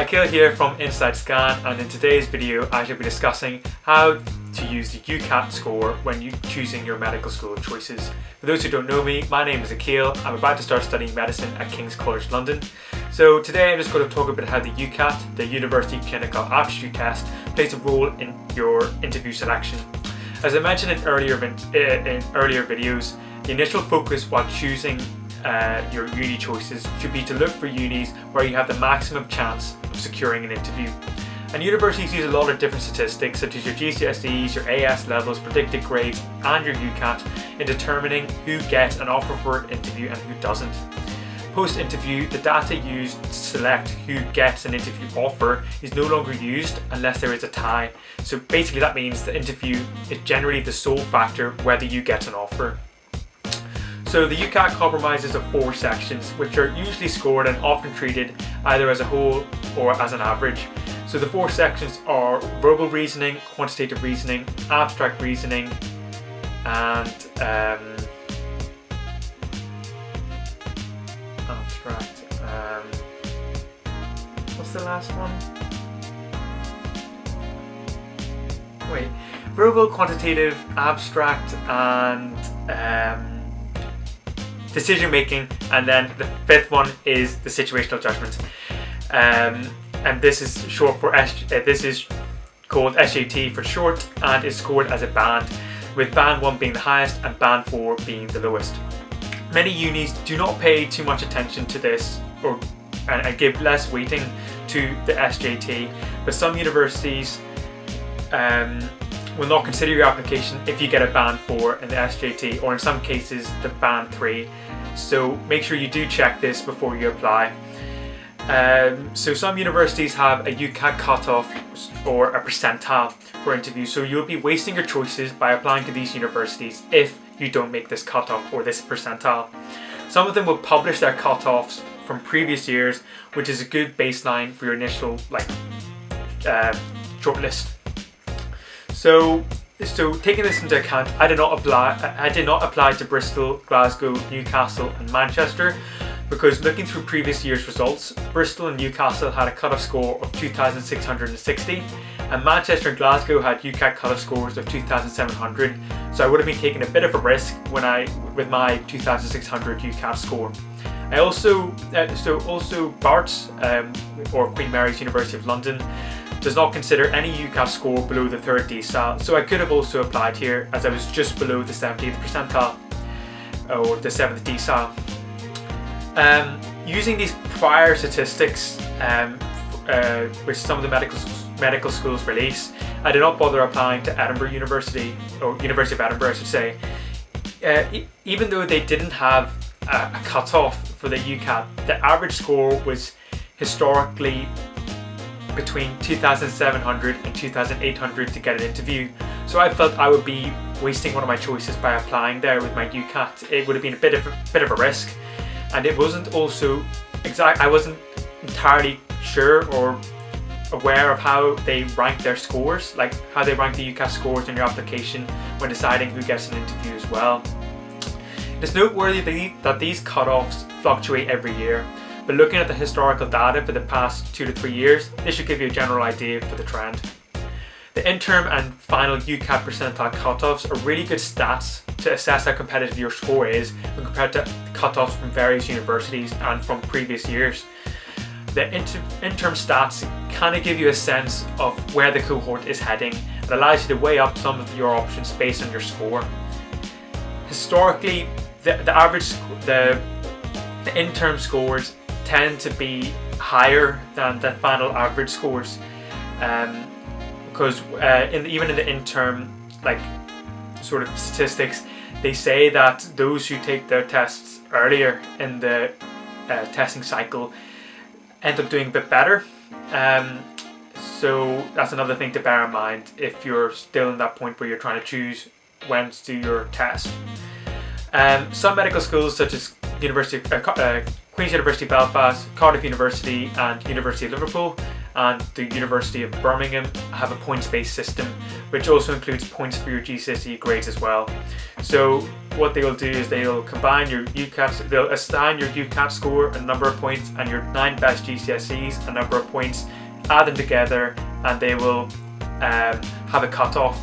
Hi, Akil here from Inside Scan, and in today's video I shall be discussing how to use the UCAT score when you're choosing your medical school choices. For those who don't know me, my name is Akil. I'm about to start studying medicine at King's College London. So today I'm just going to talk about how the UCAT, the University Clinical Aptitude Test, plays a role in your interview selection. As I mentioned in earlier videos, the initial focus while choosing your uni choices should be to look for unis where you have the maximum chance of securing an interview. And universities use a lot of different statistics such as your GCSEs, your AS levels, predicted grades and your UCAT in determining who gets an offer for an interview and who doesn't. Post-interview, the data used to select who gets an interview offer is no longer used unless there is a tie. So basically that means the interview is generally the sole factor whether you get an offer. So the UCAT comprises of 4 sections, which are usually scored and often treated either as a whole or as an average. So the 4 sections are verbal reasoning, quantitative reasoning, abstract reasoning, and what's the last one? Wait, verbal, quantitative, abstract, and decision making, and then the 5th one is the situational judgment, and this is short for this is called SJT for short, and is scored as a band, with band 1 being the highest and band 4 being the lowest. Many unis do not pay too much attention to this and give less weighting to the SJT, but some universities will not consider your application if you get a band 4 in the SJT, or in some cases the band 3. So make sure you do check this before you apply. So some universities have a UCAT cutoff or a percentile for interviews, so you'll be wasting your choices by applying to these universities if you don't make this cutoff or this percentile. Some of them will publish their cutoffs from previous years, which is a good baseline for your initial shortlist. So taking this into account, I did not apply to Bristol, Glasgow, Newcastle and Manchester, because looking through previous year's results, Bristol and Newcastle had a cutoff score of 2,660 and Manchester and Glasgow had UCAT cutoff scores of 2,700, so I would have been taking a bit of a risk with my 2,600 UCAT score. I also Barts or Queen Mary's University of London does not consider any UCAT score below the 3rd decile, so I could have also applied here as I was just below the 70th percentile or the 7th decile. Using these prior statistics which some of the medical schools release, I did not bother applying to Edinburgh University, or University of Edinburgh I should say. Even though they didn't have a cut-off for the UCAT, the average score was historically between 2,700 and 2,800 to get an interview. So I felt I would be wasting one of my choices by applying there with my UCAT. It would have been a bit of a risk, and it wasn't also I wasn't entirely sure or aware of how they rank their scores, like how they rank the UCAT scores in your application when deciding who gets an interview as well. It's noteworthy that these cutoffs fluctuate every year, but looking at the historical data for the past 2 to 3 years, this should give you a general idea for the trend. The interim and final UCAT percentile cutoffs are really good stats to assess how competitive your score is when compared to cutoffs from various universities and from previous years. The interim stats kind of give you a sense of where the cohort is heading and allows you to weigh up some of your options based on your score. Historically, the interim scores tend to be higher than the final average scores, because even in the interim sort of statistics, they say that those who take their tests earlier in the testing cycle end up doing a bit better. So that's another thing to bear in mind if you're still in that point where you're trying to choose when to do your test. Some medical schools such as Queen's University Belfast, Cardiff University and University of Liverpool and the University of Birmingham have a points-based system, which also includes points for your GCSE grades as well. So what they will do is they'll combine your UCAT, they'll assign your UCAT score a number of points and your 9 best GCSEs a number of points, add them together, and they will have a cutoff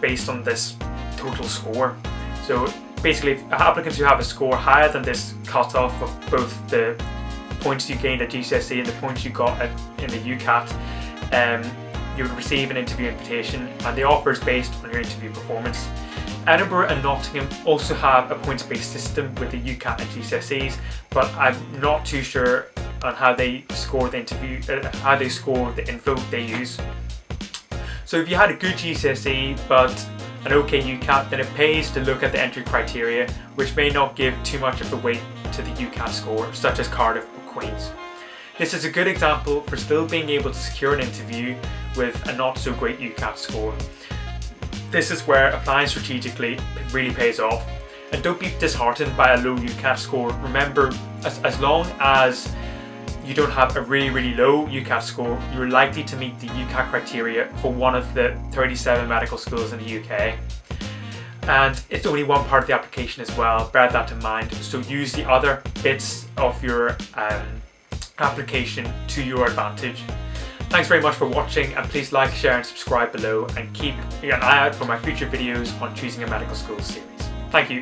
based on this total score. So basically, applicants who have a score higher than this cutoff of both the points you gained at GCSE and the points you got in the UCAT, you would receive an interview invitation, and the offer is based on your interview performance. Edinburgh and Nottingham also have a points-based system with the UCAT and GCSEs, but I'm not too sure on how they score the info they use. So if you had a good GCSE but an okay UCAT, then it pays to look at the entry criteria, which may not give too much of a weight to the UCAT score, such as Cardiff or Queen's. This is a good example for still being able to secure an interview with a not so great UCAT score. This is where applying strategically really pays off. And don't be disheartened by a low UCAT score. Remember, as long as you don't have a really low UCAT score, you're likely to meet the UCAT criteria for one of the 37 medical schools in the UK. And it's only one part of the application as well, bear that in mind. So use the other bits of your application to your advantage. Thanks very much for watching, and please like, share and subscribe below, and keep an eye out for my future videos on choosing a medical school series. Thank you.